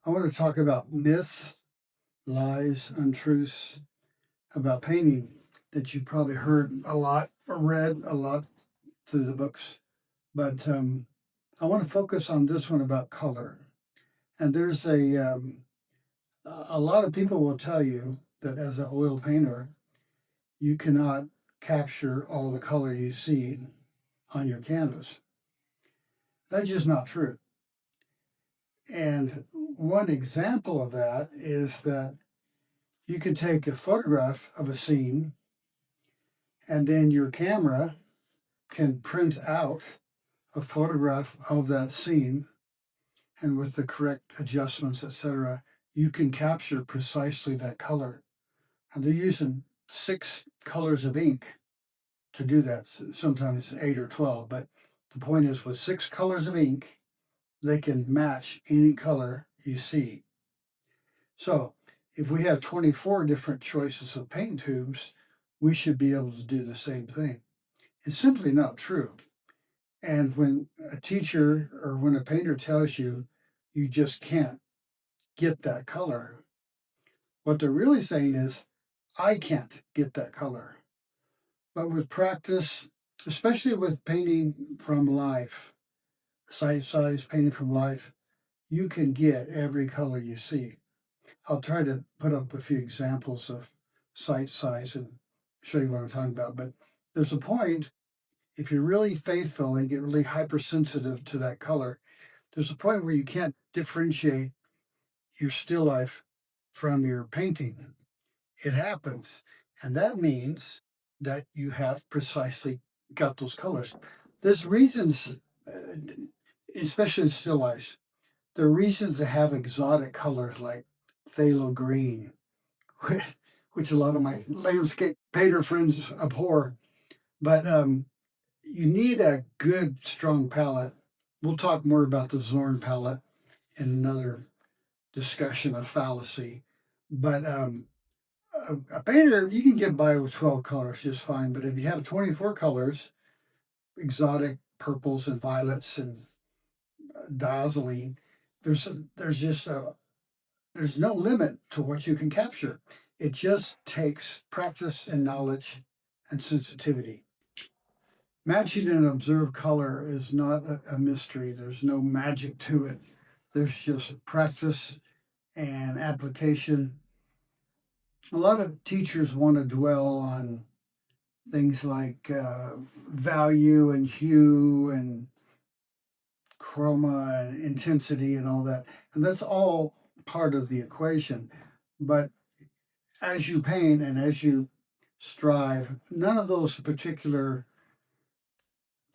I want to talk about myths, lies, untruths about painting that you probably heard a lot or read a lot through the books. But I want to focus on this one about color. And there's a lot of people will tell you that as an oil painter, you cannot capture all the color you see on your canvas. That's just not true. And one example of that is that you can take a photograph of a scene and then your camera can print out a photograph of that scene, and with the correct adjustments, etc., you can capture precisely that color. And they're using 6 colors of ink to do that. Sometimes 8 or 12, but the point is, with 6 colors of ink, they can match any color you see. So if we have 24 different choices of paint tubes, we should be able to do the same thing. It's simply not true. And when a teacher or when a painter tells you you just can't get that color, what they're really saying is, I can't get that color. But with practice, especially with painting from life, size painting from life, you can get every color you see. I'll try to put up a few examples of site size and show you what I'm talking about. But there's a point, if you're really faithful and get really hypersensitive to that color, there's a point where you can't differentiate your still life from your painting. It happens. And that means that you have precisely got those colors. There's reasons, especially in still lifes, there are reasons to have exotic colors like phthalo green, which a lot of my landscape painter friends abhor. But you need a good, strong palette. We'll talk more about the Zorn palette in another discussion of fallacy. But a painter, you can get by with 12 colors just fine. But if you have 24 colors, exotic purples and violets and dazzling, there's just there's no limit to what you can capture. It just takes practice and knowledge and sensitivity. Matching an observed color is not a mystery. There's no magic to it. There's just practice and application. A lot of teachers want to dwell on things like value and hue and chroma and intensity and all that. And that's all part of the equation. But as you paint and as you strive, none of those particular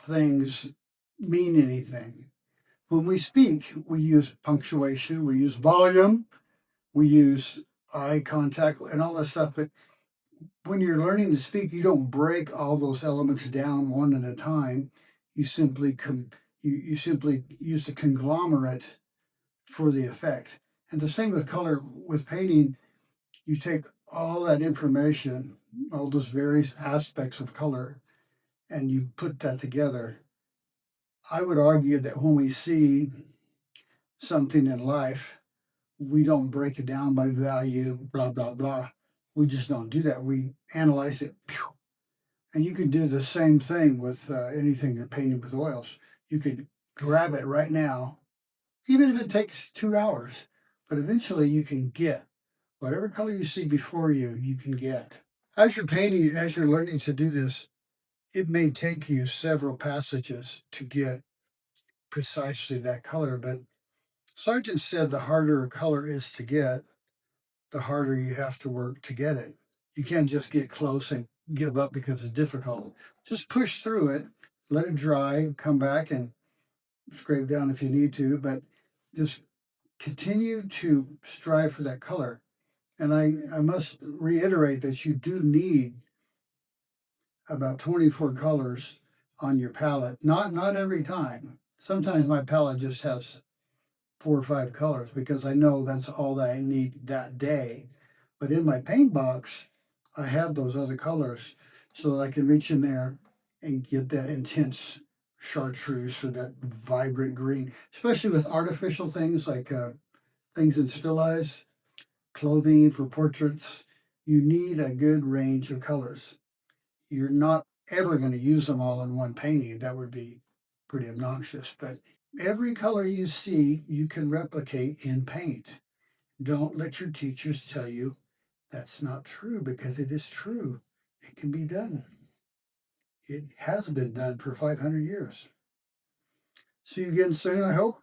things mean anything. When we speak, we use punctuation, we use volume, we use eye contact and all that stuff. But when you're learning to speak, you don't break all those elements down one at a time. You simply you simply use the conglomerate for the effect. And the same with color. With painting, you take all that information, all those various aspects of color, and you put that together. I would argue that when we see something in life, we don't break it down by value, blah, blah, blah. We just don't do that. We analyze it. And you can do the same thing with anything you're painting with oils. You could grab it right now, even if it takes 2 hours, but eventually you can get whatever color you see before you, you can get. As you're painting, as you're learning to do this, it may take you several passages to get precisely that color, but Sargent said the harder a color is to get, the harder you have to work to get it. You can't just get close and give up because it's difficult. Just push through it, let it dry, come back and scrape down if you need to, but just continue to strive for that color. And I must reiterate that you do need about 24 colors on your palette. Not every time. Sometimes my palette just has 4 or 5 colors because I know that's all that I need that day. But in my paint box, I have those other colors so that I can reach in there and get that intense chartreuse or that vibrant green, especially with artificial things like things in still lives, clothing for portraits, you need a good range of colors. You're not ever going to use them all in one painting. That would be pretty obnoxious. But every color you see, you can replicate in paint. Don't let your teachers tell you that's not true, because it is true. It can be done. It has been done for 500 years. See you again soon, I hope.